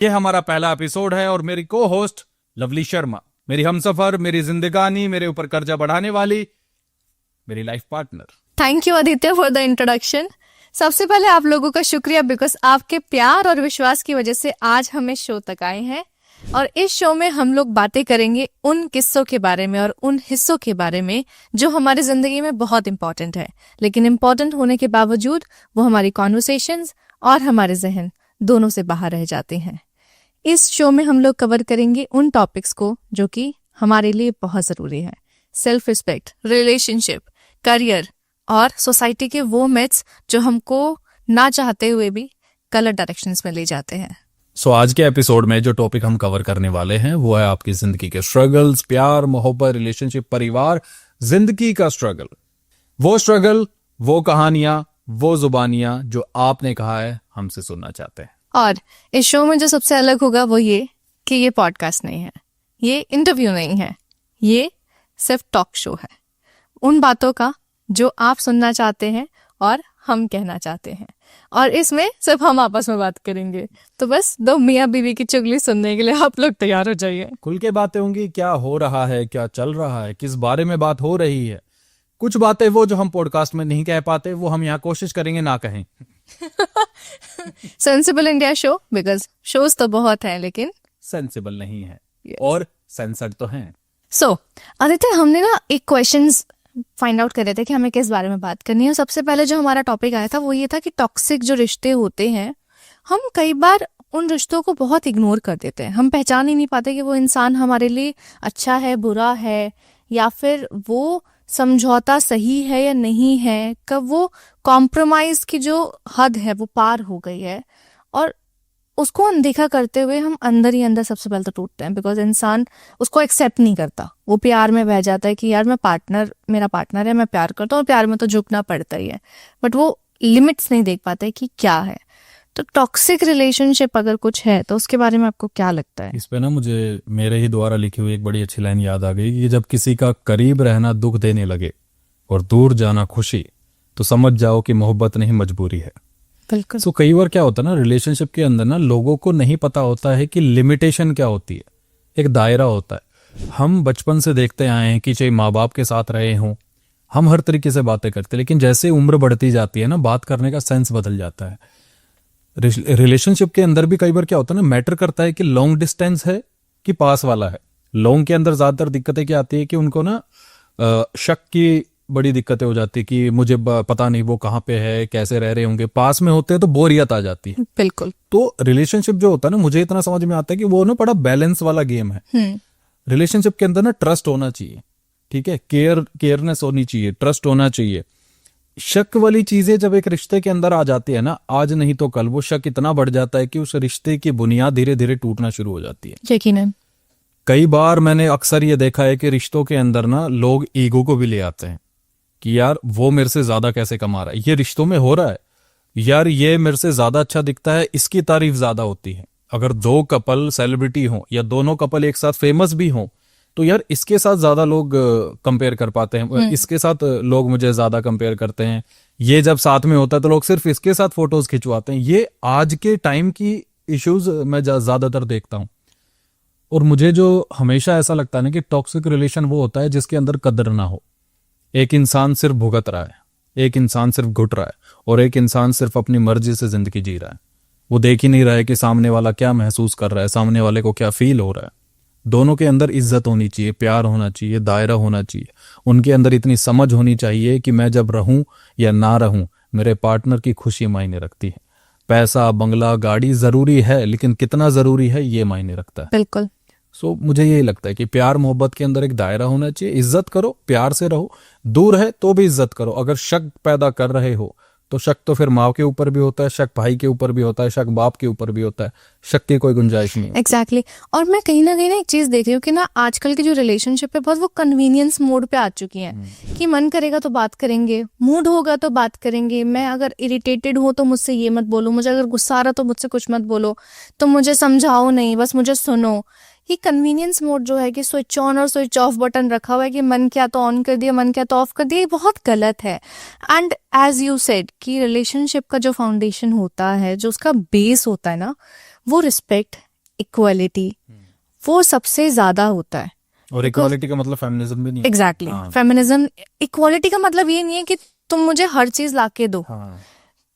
ये हमारा पहला एपिसोड है और मेरी को होस्ट लवली शर्मा, मेरी हमसफर, मेरी जिंदगानी, मेरे ऊपर कर्जा बढ़ाने वाली, मेरी life partner. Thank you Aditya for the introduction. सबसे पहले आप लोगों का शुक्रिया, बिकॉज आपके प्यार और विश्वास की वजह से आज हम इस शो तक आए हैं। और इस शो में हम लोग बातें करेंगे उन किस्सों के बारे में और उन हिस्सों के बारे में जो हमारी जिंदगी में बहुत इंपॉर्टेंट है, लेकिन इंपॉर्टेंट होने के बावजूद वो हमारी कॉन्वर्सेशंस और हमारे जहन दोनों से बाहर रह जाते हैं। इस शो में हम लोग कवर करेंगे उन टॉपिक्स को जो कि हमारे लिए बहुत जरूरी है। सेल्फ रिस्पेक्ट, रिलेशनशिप, करियर और सोसाइटी के वो मिथ्स जो हमको ना चाहते हुए भी गलत डायरेक्शंस में ले जाते हैं। सो आज के एपिसोड में जो टॉपिक हम कवर करने वाले हैं वो है आपकी जिंदगी के स्ट्रगल्स, प्यार, मोहब्बत, रिलेशनशिप, परिवार, जिंदगी का स्ट्रगल, वो कहानियां, वो जुबानियां जो आपने कहा है हमसे सुनना चाहते हैं। और इस शो में जो सबसे अलग होगा वो ये कि ये पॉडकास्ट नहीं है, ये इंटरव्यू नहीं है, ये सिर्फ टॉक शो है उन बातों का जो आप सुनना चाहते हैं और हम कहना चाहते हैं, और इसमें सिर्फ हम आपस में बात करेंगे। तो बस दो मियाँ बीवी की चुगली सुनने के लिए आप लोग तैयार हो जाइए। खुल के बातें होंगी, क्या हो रहा है, क्या चल रहा है, किस बारे में बात हो रही है। कुछ बातें वो जो हम पॉडकास्ट में नहीं कह पाते वो हम यहाँ कोशिश करेंगे ना कहें। Sensible India show, because shows तो बहुत हैं लेकिन सेंसिबल नहीं है। Yes. और सेंसर्ड तो हैं। सो आदित्य, हमने ना एक क्वेश्चंस फाइंड आउट कर रहे थे कि हमें किस बारे में बात करनी है। सबसे पहले जो हमारा टॉपिक आया था वो ये था कि टॉक्सिक जो रिश्ते होते हैं, हम कई बार उन रिश्तों को बहुत इग्नोर कर देते हैं। हम पहचान ही नहीं पाते कि वो इंसान हमारे लिए अच्छा है, बुरा है, या फिर वो समझौता सही है या नहीं है, कब वो कॉम्प्रोमाइज की जो हद है वो पार हो गई है, और उसको अनदेखा करते हुए हम अंदर ही अंदर सबसे पहले तो टूटते हैं। बिकॉज इंसान उसको एक्सेप्ट नहीं करता, वो प्यार में बह जाता है कि यार मेरा पार्टनर है, मैं प्यार करता हूँ और प्यार में तो झुकना पड़ता ही है, बट वो लिमिट्स नहीं देख पाते कि क्या है। तो टॉक्सिक रिलेशनशिप अगर कुछ है तो उसके बारे में आपको क्या लगता है? इस पे ना मुझे मेरे ही द्वारा लिखी हुई एक बड़ी अच्छी लाइन याद आ गई कि जब किसी का करीब रहना दुख देने लगे और दूर जाना खुशी, तो समझ जाओ कि मोहब्बत नहीं मजबूरी है। बिल्कुल। सो कई बार क्या होता है ना, रिलेशनशिप के अंदर ना लोगों को नहीं पता होता है कि लिमिटेशन क्या होती है। एक दायरा होता है। हम बचपन से देखते आए हैं कि चाहे माँ बाप के साथ रहे हों, हम हर तरीके से बातें करते हैं, लेकिन जैसे उम्र बढ़ती जाती है ना, बात करने का सेंस बदल जाता है। रिलेशनशिप के अंदर भी कई बार क्या होता है ना, मैटर करता है कि लॉन्ग डिस्टेंस है कि पास वाला है। लॉन्ग के अंदर ज्यादातर दिक्कतें क्या आती है कि उनको ना शक की बड़ी दिक्कतें हो जाती है कि मुझे पता नहीं वो कहाँ पे है, कैसे रह रहे होंगे। पास में होते हैं तो बोरियत आ जाती है। बिल्कुल। तो रिलेशनशिप जो होता है ना, मुझे इतना समझ में आता है कि वो ना बड़ा बैलेंस वाला गेम है। रिलेशनशिप के अंदर ना ट्रस्ट होना चाहिए, ठीक है, केयरनेस होनी चाहिए, ट्रस्ट होना चाहिए। शक वाली चीजें जब एक रिश्ते के अंदर आ जाती है ना, आज नहीं तो कल वो शक इतना बढ़ जाता है कि उस रिश्ते की बुनियाद धीरे धीरे टूटना शुरू हो जाती है। यकीनन। कई बार मैंने अक्सर ये देखा है कि रिश्तों के अंदर ना लोग ईगो को भी ले आते हैं कि यार वो मेरे से ज्यादा कैसे कमा रहा है, ये रिश्तों में हो रहा है, यार ये मेरे से ज्यादा अच्छा दिखता है, इसकी तारीफ ज्यादा होती है। अगर दो कपल सेलिब्रिटी हों या दोनों कपल एक साथ फेमस भी हों, तो यार इसके साथ ज्यादा लोग कंपेयर कर पाते हैं, इसके साथ लोग मुझे ज्यादा कंपेयर करते हैं। ये जब साथ में होता है तो लोग सिर्फ इसके साथ फोटोज खिंचवाते हैं। ये आज के टाइम की इश्यूज मैं ज्यादातर देखता हूं। और मुझे जो हमेशा ऐसा लगता है ना कि टॉक्सिक रिलेशन वो होता है जिसके अंदर कदर ना हो। एक इंसान सिर्फ भुगत रहा है, एक इंसान सिर्फ घुट रहा है, और एक इंसान सिर्फ अपनी मर्जी से जिंदगी जी रहा है। वो देख ही नहीं रहा है कि सामने वाला क्या महसूस कर रहा है, सामने वाले को क्या फील हो रहा है। दोनों के अंदर इज्जत होनी चाहिए, प्यार होना चाहिए, दायरा होना चाहिए। उनके अंदर इतनी समझ होनी चाहिए कि मैं जब रहूं या ना रहूं, मेरे पार्टनर की खुशी मायने रखती है। पैसा, बंगला, गाड़ी जरूरी है, लेकिन कितना जरूरी है ये मायने रखता है। बिल्कुल। सो मुझे यही लगता है कि प्यार मोहब्बत के अंदर एक दायरा होना चाहिए। इज्जत करो, प्यार से रहो, दूर है तो भी इज्जत करो। अगर शक पैदा कर रहे हो तो शक तो फिर माँ के ऊपर भी होता है, शक भाई के ऊपर भी होता है, शक बाप के ऊपर भी होता है। शक की कोई गुंजाइश नहीं। एग्जैक्टली। और मैं कहीं ना एक चीज देख रही हूँ कि ना आजकल की जो रिलेशनशिप है बहुत वो कन्वीनियंस मोड पे आ चुकी हैं कि मन करेगा तो बात करेंगे, मूड होगा तो बात करेंगे, मैं अगर इरिटेटेड हूँ तो मुझसे ये मत बोलो, मुझे अगर गुस्सा आ रहा तो मुझसे कुछ मत बोलो, तो मुझे समझाओ नहीं, बस मुझे सुनो। ये कन्वीनियंस मोड जो है कि स्विच ऑन और स्विच ऑफ बटन रखा हुआ है कि मन क्या तो ऑन कर दिया, मन क्या तो ऑफ कर दिया, ये बहुत गलत है। एंड एज यू सेड कि रिलेशनशिप का जो फाउंडेशन होता है, जो उसका बेस होता है ना, वो रिस्पेक्ट, इक्वालिटी, वो सबसे ज्यादा होता है। और इक्वालिटी का मतलब फेमिनिज्म भी नहीं है। एग्जैक्टली, हाँ। फेमिनिज्म, इक्वालिटी का मतलब ये नहीं है कि तुम मुझे हर चीज लाके दो। हाँ।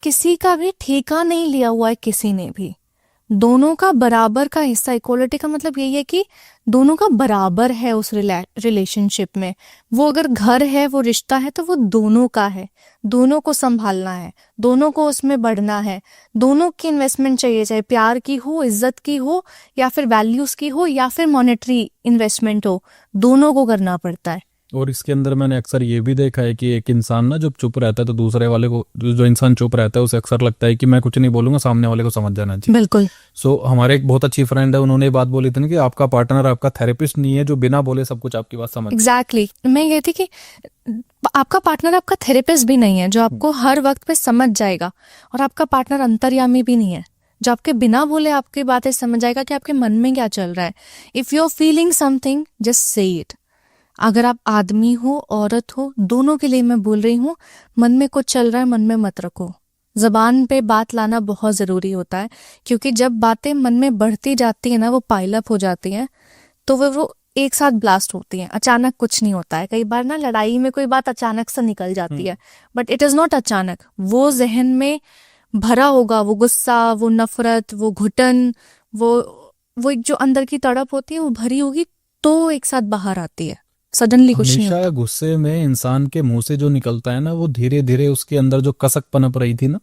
किसी का भी ठेका नहीं लिया हुआ है किसी ने भी, दोनों का बराबर का हिस्सा। इक्वालिटी का मतलब यही है कि दोनों का बराबर है उस रिलेशनशिप में। वो अगर घर है, वो रिश्ता है, तो वो दोनों का है, दोनों को संभालना है, दोनों को उसमें बढ़ना है, दोनों की इन्वेस्टमेंट चाहिए, चाहे प्यार की हो, इज्जत की हो, या फिर वैल्यूज की हो, या फिर मॉनेटरी इन्वेस्टमेंट हो, दोनों को करना पड़ता है। और इसके अंदर मैंने अक्सर ये भी देखा है कि एक इंसान ना जब चुप रहता है तो दूसरे वाले को, जो इंसान चुप रहता है उसे अक्सर लगता है कि मैं कुछ नहीं बोलूंगा, सामने वाले को समझ जाना चाहिए। बिल्कुल। सो हमारे एक बहुत अच्छी फ्रेंड है, उन्होंने ये बात बोली थी ना कि आपका पार्टनर आपका थेरेपिस्ट नहीं है जो बिना बोले सब कुछ आपकी बात समझ। एग्जैक्टली मैं ये थी कि आपका पार्टनर आपका थेरेपिस्ट भी नहीं है जो आपको हर वक्त पे समझ जाएगा, और आपका पार्टनर अंतर्यामी भी नहीं है जो आपके बिना बोले आपकी बातें समझ जाएगा कि आपके मन में क्या चल रहा है। If you are feeling something, just say it. अगर आप आदमी हो, औरत हो, दोनों के लिए मैं बोल रही हूँ, मन में कुछ चल रहा है मन में मत रखो। जबान पे बात लाना बहुत जरूरी होता है, क्योंकि जब बातें मन में बढ़ती जाती है ना, वो पाइलअप हो जाती हैं, तो वो एक साथ ब्लास्ट होती हैं। अचानक कुछ नहीं होता है। कई बार ना लड़ाई में कोई बात अचानक से निकल जाती है, बट इट इज नॉट अचानक। वो जहन में भरा होगा, वो गुस्सा, वो नफरत, वो घुटन, वो एक जो अंदर की तड़प होती है वो भरी होगी, तो एक साथ बाहर आती है। सडनली कुछ नहीं हमेशा होता। गुस्से में इंसान के मुंह से जो निकलता है ना, वो धीरे धीरे उसके अंदर जो कसक पनप रही थी ना,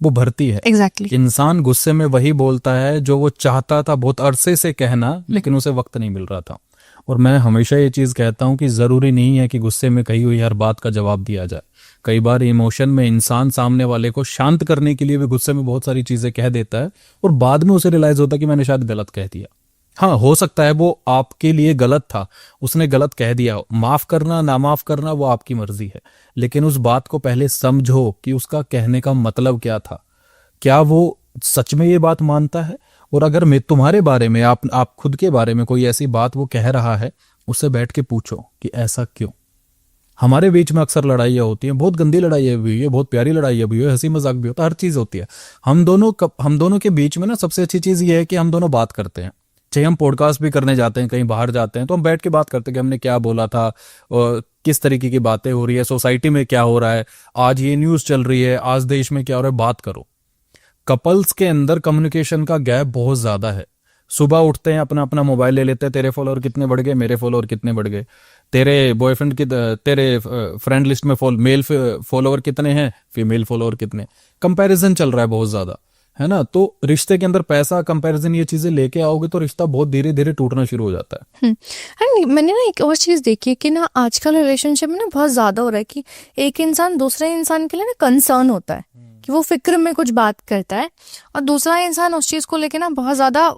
वो भरती है। एग्जैक्टली। इंसान गुस्से में वही बोलता है जो वो चाहता था बहुत अरसे से कहना, लेकिन उसे वक्त नहीं मिल रहा था। और मैं हमेशा ये चीज कहता हूँ कि जरूरी नहीं है कि गुस्से में कही हुई हर बात का जवाब दिया जाए। कई बार इमोशन में इंसान सामने वाले को शांत करने के लिए भी गुस्से में बहुत सारी चीजें कह देता है, और बाद में उसे रियलाइज होता है कि मैंने शायद गलत कह दिया। हाँ, हो सकता है वो आपके लिए गलत था, उसने गलत कह दिया, माफ करना ना माफ करना वो आपकी मर्जी है, लेकिन उस बात को पहले समझो कि उसका कहने का मतलब क्या था। क्या वो सच में ये बात मानता है? और अगर मैं तुम्हारे बारे में, आप खुद के बारे में कोई ऐसी बात वो कह रहा है, उससे बैठ के पूछो कि ऐसा क्यों। हमारे बीच में अक्सर लड़ाइयाँ होती हैं, बहुत गंदी लड़ाइयाँ भी हुई है, बहुत प्यारी लड़ाइयाँ भी हुई है, हंसी मजाक भी होता है, हर चीज होती है। हम दोनों के बीच में ना सबसे अच्छी चीज ये है कि हम दोनों बात करते हैं। चाहे हम पॉडकास्ट भी करने जाते हैं, कहीं बाहर जाते हैं, तो हम बैठ के बात करते हैं कि हमने क्या बोला था, और किस तरीके की बातें हो रही है, सोसाइटी में क्या हो रहा है, आज ये न्यूज चल रही है, आज देश में क्या हो रहा है, बात करो। कपल्स के अंदर कम्युनिकेशन का गैप बहुत ज्यादा है। सुबह उठते हैं, अपना अपना मोबाइल ले लेते हैं, तेरे फॉलोअर कितने बढ़ गए, मेरे फॉलोअर कितने बढ़ गए, तेरे बॉयफ्रेंड की, तेरे फ्रेंड लिस्ट में मेल फॉलोअर कितने हैं, फीमेल फॉलोअर कितने। कंपैरिजन चल रहा है बहुत ज्यादा, है ना। तो रिश्ते के अंदर पैसा, कंपैरिजन, ये चीजें लेके आओगे तो रिश्ता बहुत धीरे धीरे टूटना शुरू हो जाता है। एंड मैंने ना एक और चीज देखी है कि ना आजकल रिलेशनशिप में ना बहुत ज्यादा हो रहा है कि एक इंसान दूसरे इंसान के लिए ना कंसर्न होता है, कि वो फिक्र में कुछ बात करता है, और दूसरा इंसान उस चीज को लेके ना बहुत ज्यादा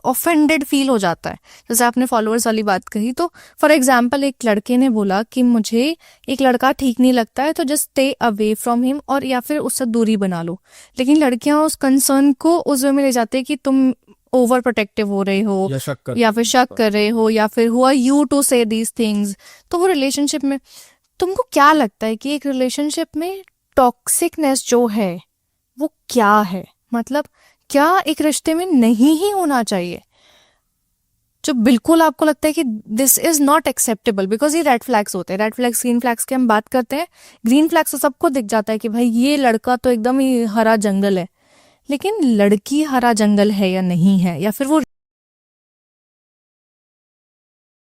ऑफेंडेड फील हो जाता है। जैसे आपने फॉलोअर्स वाली बात कही, तो फॉर एग्जाम्पल एक लड़के ने बोला कि मुझे एक लड़का ठीक नहीं लगता है, तो just stay away from him, और या फिर उससे दूरी बना लो। लेकिन लड़कियां उस कंसर्न को उस वे में ले जाते हैं कि तुम ओवर प्रोटेक्टिव हो रहे हो, या फिर शक कर रहे हो, या फिर हु आर यू टू से दीज थिंग्स। तो वो रिलेशनशिप में, तुमको क्या लगता है कि एक रिलेशनशिप में टॉक्सिकनेस जो है वो क्या है? मतलब क्या एक रिश्ते में नहीं ही होना चाहिए, जो बिल्कुल आपको लगता है कि this is not acceptable? Because ये रेड फ्लैग्स होते हैं, रेड फ्लैग्स ग्रीन फ्लैग्स की हम बात करते हैं। ग्रीन फ्लैग्स तो सबको दिख जाता है कि भाई ये लड़का तो एकदम ही हरा जंगल है, लेकिन लड़की हरा जंगल है या नहीं है, या फिर वो